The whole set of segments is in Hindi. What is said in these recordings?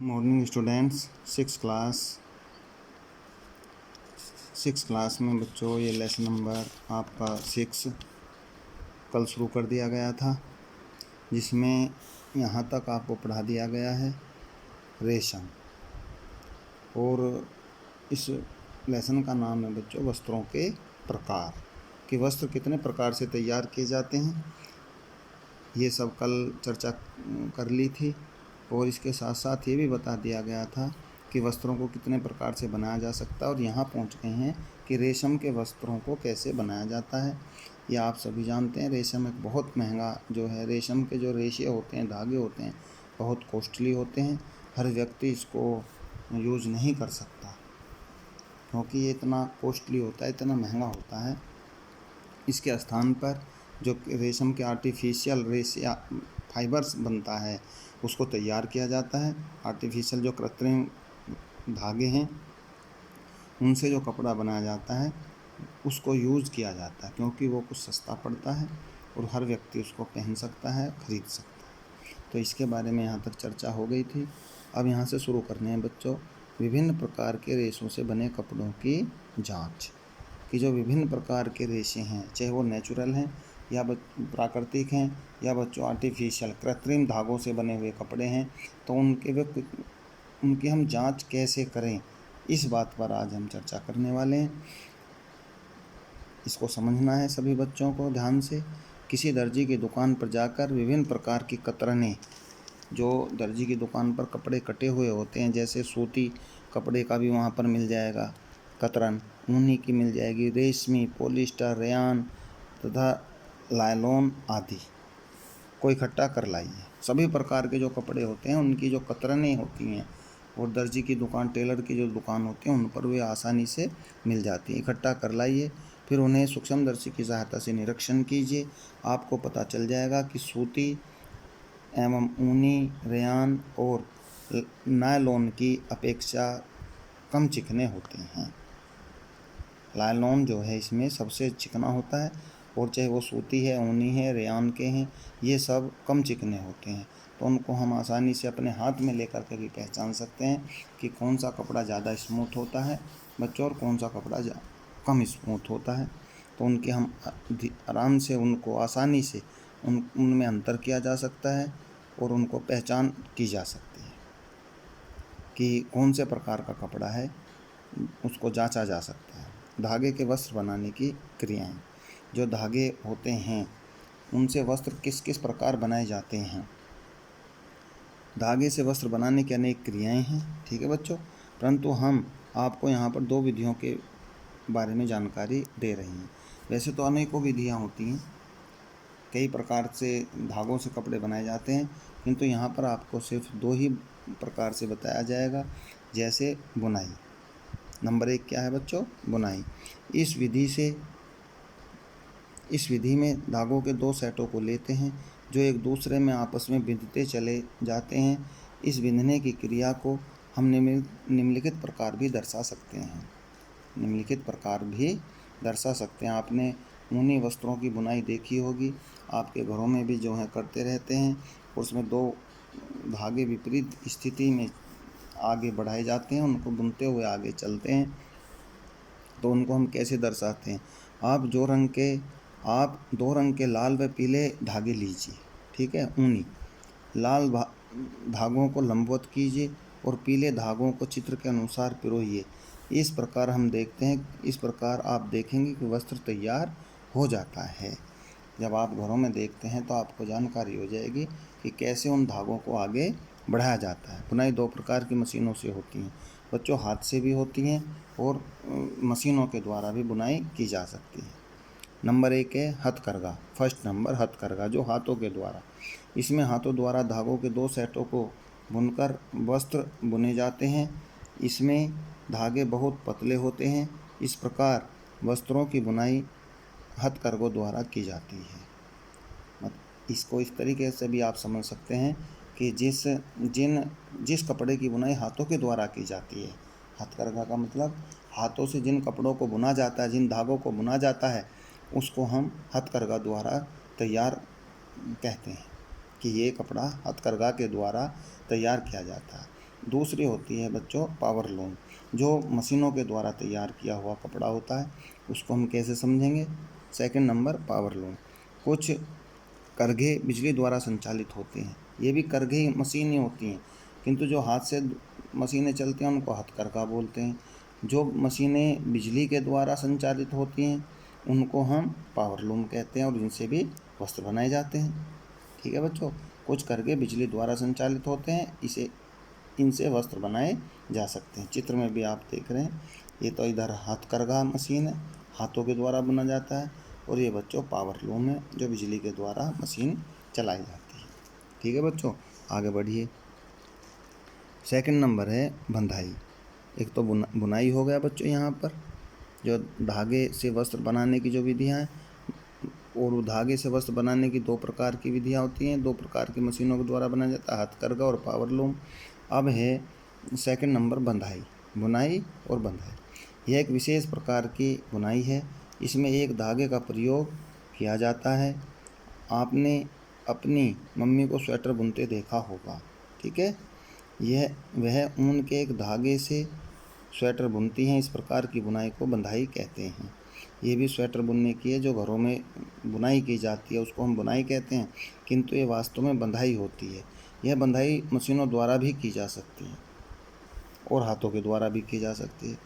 मॉर्निंग स्टूडेंट्स, सिक्स क्लास में बच्चों ये लेसन नंबर आपका 6 कल शुरू कर दिया गया था, जिसमें यहाँ तक आपको पढ़ा दिया गया है रेशम। और इस लेसन का नाम है बच्चों वस्त्रों के प्रकार, कि वस्त्र कितने प्रकार से तैयार किए जाते हैं। ये सब कल चर्चा कर ली थी। और इसके साथ साथ ये भी बता दिया गया था कि वस्त्रों को कितने प्रकार से बनाया जा सकता है। और यहाँ पहुँच गए हैं कि रेशम के वस्त्रों को कैसे बनाया जाता है। ये आप सभी जानते हैं, रेशम एक बहुत महंगा जो है, रेशम के जो रेशे होते हैं, धागे होते हैं, बहुत कॉस्टली होते हैं। हर व्यक्ति इसको यूज़ नहीं कर सकता, क्योंकि ये इतना कॉस्टली होता है, इतना महंगा होता है। इसके स्थान पर जो रेशम के आर्टिफिशियल रेशे फाइबर्स बनता है, उसको तैयार किया जाता है। आर्टिफिशियल जो कृत्रिम धागे हैं, उनसे जो कपड़ा बनाया जाता है, उसको यूज़ किया जाता है, क्योंकि वो कुछ सस्ता पड़ता है और हर व्यक्ति उसको पहन सकता है, खरीद सकता है। तो इसके बारे में यहाँ तक चर्चा हो गई थी। अब यहाँ से शुरू करने हैं बच्चों विभिन्न प्रकार के रेशों से बने कपड़ों की जांच, कि जो विभिन्न प्रकार के रेशे हैं, चाहे वो नेचुरल हैं या प्राकृतिक हैं या बच्चों आर्टिफिशियल कृत्रिम धागों से बने हुए कपड़े हैं, तो उनकी हम जांच कैसे करें, इस बात पर आज हम चर्चा करने वाले हैं। इसको समझना है सभी बच्चों को ध्यान से। किसी दर्जी की दुकान पर जाकर विभिन्न प्रकार की कतरनें, जो दर्जी की दुकान पर कपड़े कटे हुए होते हैं, जैसे सूती कपड़े का भी वहाँ पर मिल जाएगा कतरन, ऊनी की मिल जाएगी, रेशमी, पॉलिस्टर, रेयान तथा लायलॉन आदि को इकट्ठा कर लाइए। सभी प्रकार के जो कपड़े होते हैं उनकी जो कतरनें होती हैं, और दर्जी की दुकान, टेलर की जो दुकान होती है, उन पर वे आसानी से मिल जाती हैं। इकट्ठा कर लाइए, फिर उन्हें सूक्ष्मदर्शी की सहायता से निरीक्षण कीजिए। आपको पता चल जाएगा कि सूती एवं ऊनी, रेयान और नायलॉन की अपेक्षा कम चिकने होते हैं। नायलॉन जो है इसमें सबसे चिकना होता है, और चाहे वो सूती है, ऊनी है, रेयान के हैं, ये सब कम चिकने होते हैं। तो उनको हम आसानी से अपने हाथ में लेकर के भी पहचान सकते हैं कि कौन सा कपड़ा ज़्यादा स्मूथ होता है बच्चों, और कौन सा कपड़ा कम स्मूथ होता है। तो उनके हम आराम से, उनको आसानी से उनमें अंतर किया जा सकता है, और उनको पहचान की जा सकती है कि कौन से प्रकार का कपड़ा है, उसको जांचा जा सकता है। धागे के वस्त्र बनाने की क्रियाएं, जो धागे होते हैं उनसे वस्त्र किस किस प्रकार बनाए जाते हैं। धागे से वस्त्र बनाने की अनेक क्रियाएं हैं, ठीक है बच्चों, परंतु हम आपको यहाँ पर 2 विधियों के बारे में जानकारी दे रहे हैं। वैसे तो अनेकों विधियाँ होती हैं, कई प्रकार से धागों से कपड़े बनाए जाते हैं, किंतु यहाँ पर आपको सिर्फ 2 ही प्रकार से बताया जाएगा। जैसे बुनाई, नंबर 1 क्या है बच्चों? बुनाई। इस विधि में धागों के 2 सेटों को लेते हैं, जो एक दूसरे में आपस में बिंधते चले जाते हैं। इस बिंधने की क्रिया को हम निम्नलिखित प्रकार भी दर्शा सकते हैं। आपने ऊनी वस्त्रों की बुनाई देखी होगी, आपके घरों में भी जो है करते रहते हैं। उसमें 2 धागे विपरीत स्थिति में आगे बढ़ाए जाते हैं, उनको बुनते हुए आगे चलते हैं। तो उनको हम कैसे दर्शाते हैं? आप 2 रंग के लाल व पीले धागे लीजिए, ठीक है, ऊनी। लाल धागों को लंबवत कीजिए और पीले धागों को चित्र के अनुसार पिरोइए। इस प्रकार आप देखेंगे कि वस्त्र तैयार हो जाता है। जब आप घरों में देखते हैं तो आपको जानकारी हो जाएगी कि कैसे उन धागों को आगे बढ़ाया जाता है। बुनाई 2 प्रकार की मशीनों से होती हैं बच्चों, हाथ से भी होती हैं और मशीनों के द्वारा भी बुनाई की जा सकती है। नंबर 1 है हथकरघा। फर्स्ट नंबर हथकरघा, जो हाथों के द्वारा। इसमें हाथों द्वारा धागों के 2 सेटों को बुनकर वस्त्र बुने जाते हैं। इसमें धागे बहुत पतले होते हैं। इस प्रकार वस्त्रों की बुनाई हथकरघों द्वारा की जाती है। इसको इस तरीके से भी आप समझ सकते हैं कि जिस कपड़े की बुनाई हाथों के द्वारा की जाती है, हथकरघा का मतलब हाथों से जिन कपड़ों को बुना जाता है, जिन धागों को बुना जाता है, उसको हम हथकरघा द्वारा तैयार कहते हैं कि ये कपड़ा हथकरघा के द्वारा तैयार किया जाता है। दूसरी होती है बच्चों पावर लूम, जो मशीनों के द्वारा तैयार किया हुआ कपड़ा होता है, उसको हम कैसे समझेंगे। Second number power loom. कुछ करघे बिजली द्वारा संचालित होते हैं, ये भी करघे मशीनें होती हैं, किंतु जो हाथ से मशीनें चलती हैं उनको हथकरघा बोलते हैं। जो मशीनें बिजली के द्वारा संचालित होती हैं उनको हम पावर लूम कहते हैं, और इनसे भी वस्त्र बनाए जाते हैं। ठीक है बच्चों, कुछ करघे बिजली द्वारा संचालित होते हैं, इनसे वस्त्र बनाए जा सकते हैं। चित्र में भी आप देख रहे हैं, ये तो इधर हथकरघा मशीन है, हाथों के द्वारा बुना जाता है, और ये बच्चों पावर लूम है जो बिजली के द्वारा मशीन चलाई जाती है। ठीक है बच्चों, आगे बढ़िए। सेकंड नंबर है बंधाई। एक तो बुनाई हो गया बच्चों, यहाँ पर जो धागे से वस्त्र बनाने की जो विधियाँ हैं, और धागे से वस्त्र बनाने की दो प्रकार की विधियाँ होती हैं, दो प्रकार की मशीनों के द्वारा बनाया जाता है, हथकरघा और पावर लूम। अब है सेकंड नंबर बंधाई, बुनाई और बंधाई। यह एक विशेष प्रकार की बुनाई है, इसमें एक धागे का प्रयोग किया जाता है। आपने अपनी मम्मी को स्वेटर बुनते देखा होगा, ठीक है। वह ऊन के एक धागे से स्वेटर बुनती हैं, इस प्रकार की बुनाई को बंधाई कहते हैं। ये भी स्वेटर बुनने की है, जो घरों में बुनाई की जाती है उसको हम बुनाई कहते हैं, किंतु ये वास्तव में बंधाई होती है। यह बंधाई मशीनों द्वारा भी की जा सकती है और हाथों के द्वारा भी की जा सकती है।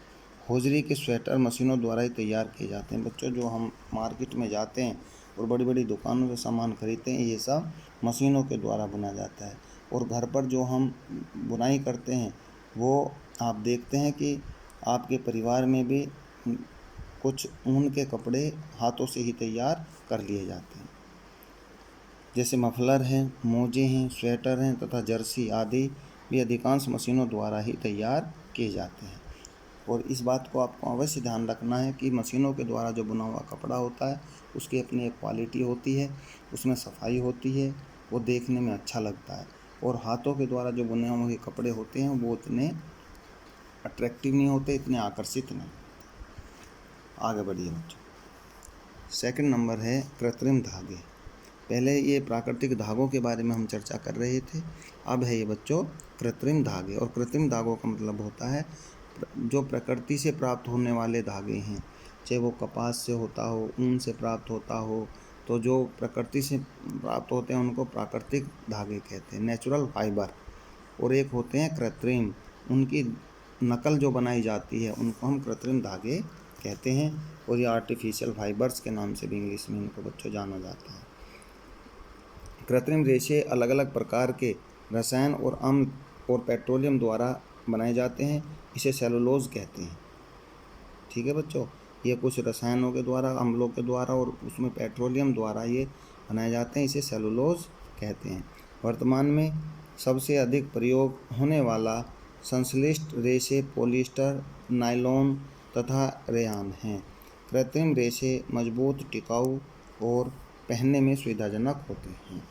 होजरी के स्वेटर मशीनों द्वारा ही तैयार किए जाते हैं बच्चों। जो हम मार्केट में जाते हैं और बड़ी बड़ी दुकानों से सामान खरीदते हैं, ये सब मशीनों के द्वारा बुना जाता है। और घर पर जो हम बुनाई करते हैं वो आप देखते हैं कि आपके परिवार में भी कुछ ऊन के कपड़े हाथों से ही तैयार कर लिए जाते हैं, जैसे मफलर हैं, मोजे हैं, स्वेटर हैं तथा जर्सी आदि भी अधिकांश मशीनों द्वारा ही तैयार किए जाते हैं। और इस बात को आपको अवश्य ध्यान रखना है कि मशीनों के द्वारा जो बुना हुआ कपड़ा होता है उसकी अपनी एक क्वालिटी होती है, उसमें सफाई होती है, वो देखने में अच्छा लगता है। और हाथों के द्वारा जो बुने हुए कपड़े होते हैं वो इतने अट्रैक्टिव नहीं होते, इतने आकर्षित नहीं। आगे बढ़िए बच्चों। सेकंड नंबर है कृत्रिम धागे। पहले ये प्राकृतिक धागों के बारे में हम चर्चा कर रहे थे, अब है ये बच्चों कृत्रिम धागे। और कृत्रिम धागों का मतलब होता है जो प्रकृति से प्राप्त होने वाले धागे हैं, चाहे वो कपास से होता हो, ऊन से प्राप्त होता हो, तो जो प्रकृति से प्राप्त होते हैं उनको प्राकृतिक धागे कहते हैं, नेचुरल फाइबर। और एक होते हैं कृत्रिम, उनकी नकल जो बनाई जाती है उनको हम कृत्रिम धागे कहते हैं, और ये आर्टिफिशियल फाइबर्स के नाम से भी इंग्लिश में इनको बच्चों जाना जाता है। कृत्रिम रेशे अलग अलग प्रकार के रसायन और अम्ल और पेट्रोलियम द्वारा बनाए जाते हैं, इसे सेलुलोज कहते हैं। ठीक है बच्चों, ये कुछ रसायनों के द्वारा, अम्लों के द्वारा और उसमें पेट्रोलियम द्वारा ये बनाए जाते हैं, इसे सेलुलोज कहते हैं। वर्तमान में सबसे अधिक प्रयोग होने वाला संश्लिष्ट रेशे पॉलिएस्टर, नायलॉन तथा रेयान हैं। कृत्रिम रेशे मजबूत, टिकाऊ और पहनने में सुविधाजनक होते हैं।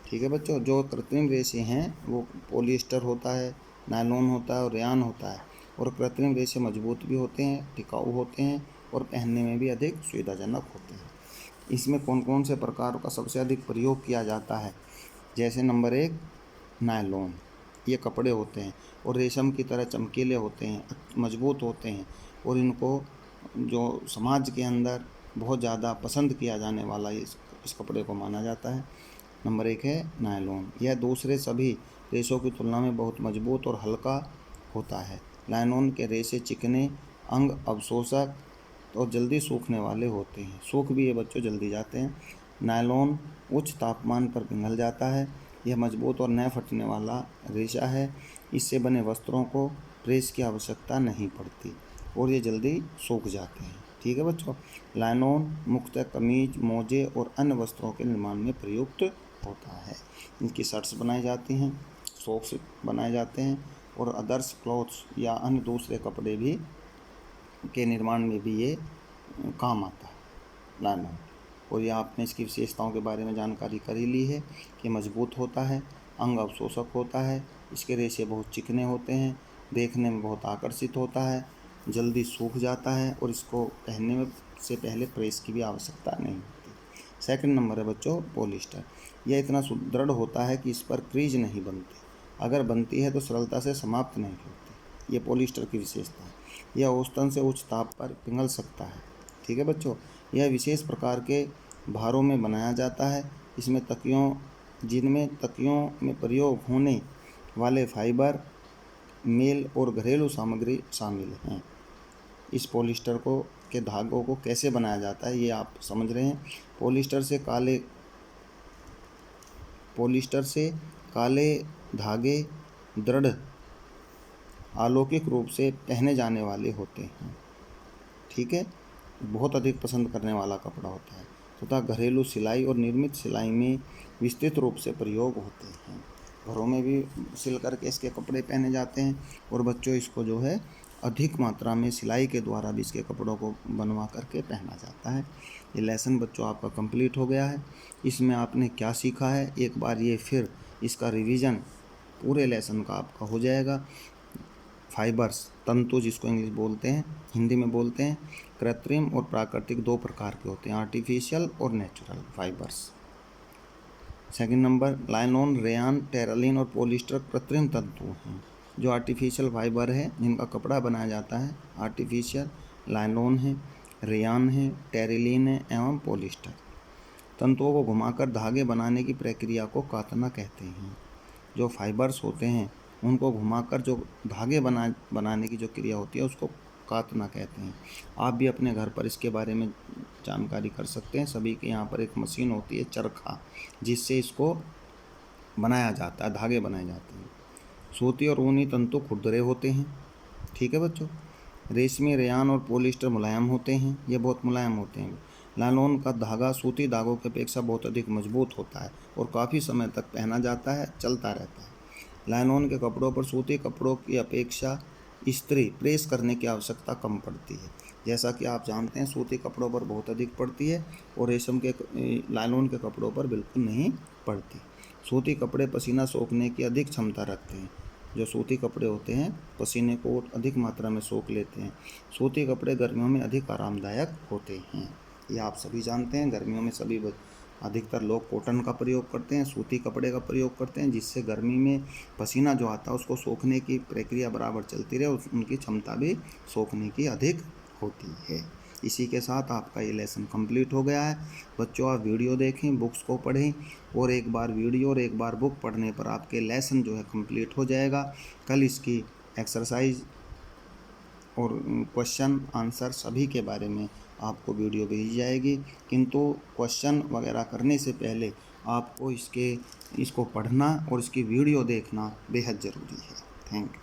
ठीक है बच्चों, जो कृत्रिम रेशे हैं वो पॉलिएस्टर होता है, नायलॉन होता है और रेयान होता है। और कृत्रिम रेशे मजबूत भी होते हैं, टिकाऊ होते हैं और पहनने में भी अधिक सुविधाजनक होते हैं। इसमें कौन कौन से प्रकारों का सबसे अधिक प्रयोग किया जाता है, जैसे नंबर 1 नायलॉन। ये कपड़े होते हैं और रेशम की तरह चमकीले होते हैं, मजबूत होते हैं, और इनको जो समाज के अंदर बहुत ज़्यादा पसंद किया जाने वाला इस कपड़े को माना जाता है। नंबर 1 है नायलॉन। यह दूसरे सभी रेशों की तुलना में बहुत मजबूत और हल्का होता है। नायलॉन के रेशे चिकने, अंग अवशोषक और जल्दी सूखने वाले होते हैं, सूख भी ये बच्चों जल्दी जाते हैं। नायलॉन उच्च तापमान पर पिघल जाता है। यह मजबूत और न फटने वाला रेशा है, इससे बने वस्त्रों को प्रेस की आवश्यकता नहीं पड़ती और ये जल्दी सूख जाते हैं। ठीक है बच्चों, नायलॉन मुख्यतः कमीज, मोजे और अन्य वस्त्रों के निर्माण में प्रयुक्त होता है। इनकी शर्ट्स बनाई जाती हैं, सॉक्स बनाए जाते हैं और अदर्स क्लॉथ्स या अन्य दूसरे कपड़े भी के निर्माण में भी ये काम आता है नायलॉन। और ये आपने इसकी विशेषताओं के बारे में जानकारी कर ही ली है कि मजबूत होता है, अंग अवशोषक होता है, इसके रेशे बहुत चिकने होते हैं, देखने में बहुत आकर्षित होता है, जल्दी सूख जाता है और इसको पहनने में से पहले प्रेस की भी आवश्यकता नहीं होती। सेकंड नंबर है बच्चों पॉलिएस्टर। यह इतना सुदृढ़ होता है कि इस पर क्रीज नहीं बनते अगर बनती है तो सरलता से समाप्त नहीं होती। ये पॉलिस्टर की विशेषता है। यह औसतन से उच्च ताप पर पिघल सकता है। ठीक है बच्चों, यह विशेष प्रकार के भारों में बनाया जाता है। जिनमें तकियों में प्रयोग होने वाले फाइबर, मेल और घरेलू सामग्री शामिल हैं। इस पॉलिस्टर के धागों को कैसे बनाया जाता है ये आप समझ रहे हैं। पॉलिस्टर से काले धागे दृढ़, अलौकिक रूप से पहने जाने वाले होते हैं। ठीक है, बहुत अधिक पसंद करने वाला कपड़ा होता है तथा घरेलू सिलाई और निर्मित सिलाई में विस्तृत रूप से प्रयोग होते हैं। घरों में भी सिल करके इसके कपड़े पहने जाते हैं और बच्चों इसको जो है अधिक मात्रा में सिलाई के द्वारा भी इसके कपड़ों को बनवा करके पहना जाता है। ये लेसन बच्चों आपका कंप्लीट हो गया है। इसमें आपने क्या सीखा है, एक बार ये फिर इसका रिवीजन पूरे लेसन का आपका हो जाएगा। फाइबर्स, तंतु जिसको इंग्लिश बोलते हैं, हिंदी में बोलते हैं, कृत्रिम और प्राकृतिक दो प्रकार के होते हैं, आर्टिफिशियल और natural fibres. Second number, nylon, rayon, terylene और पॉलिस्टर कृत्रिम तंतु हैं। जो आर्टिफिशियल फाइबर है जिनका कपड़ा बनाया जाता है, आर्टिफिशियल लाइनोन है, रेयान है, टेरिलिन है एवं पॉलिस्टर। तंतुओं को घुमाकर धागे बनाने की प्रक्रिया को कातना कहते हैं। जो फाइबर्स होते हैं उनको घुमाकर जो धागे बनाने की जो क्रिया होती है उसको कातना कहते हैं। आप भी अपने घर पर इसके बारे में जानकारी कर सकते हैं। सभी के यहाँ पर एक मशीन होती है चरखा, जिससे इसको बनाया जाता है, धागे बनाए जाते हैं। सूती और ऊनी तंतु खुरदरे होते हैं। ठीक है बच्चों, रेशमी, रेयान और पॉलिस्टर मुलायम होते हैं, ये बहुत मुलायम होते हैं। नायलॉन का धागा सूती धागों की अपेक्षा बहुत अधिक मजबूत होता है और काफ़ी समय तक पहना जाता है, चलता रहता है। नायलॉन के कपड़ों पर सूती कपड़ों की अपेक्षा इस्त्री प्रेस करने की आवश्यकता कम पड़ती है। जैसा कि आप जानते हैं सूती कपड़ों पर बहुत अधिक पड़ती है और रेशम के नायलॉन के कपड़ों पर बिल्कुल नहीं पड़ती। सूती कपड़े पसीना सोखने की अधिक क्षमता रखते हैं। जो सूती कपड़े होते हैं पसीने को अधिक मात्रा में सोख लेते हैं। सूती कपड़े गर्मियों में अधिक आरामदायक होते हैं। ये आप सभी जानते हैं। गर्मियों में सभी अधिकतर लोग कॉटन का प्रयोग करते हैं, सूती कपड़े का प्रयोग करते हैं, जिससे गर्मी में पसीना जो आता है उसको सोखने की प्रक्रिया बराबर चलती रहे, उनकी क्षमता भी सोखने की अधिक होती है। इसी के साथ आपका ये लेसन कंप्लीट हो गया है। बच्चों आप वीडियो देखें, बुक्स को पढ़ें और एक बार वीडियो और एक बार बुक पढ़ने पर आपके लेसन जो है कंप्लीट हो जाएगा। कल इसकी एक्सरसाइज और क्वेश्चन आंसर सभी के बारे में आपको वीडियो भेजी जाएगी, किंतु क्वेश्चन वगैरह करने से पहले आपको इसको पढ़ना और इसकी वीडियो देखना बेहद ज़रूरी है। Thank you.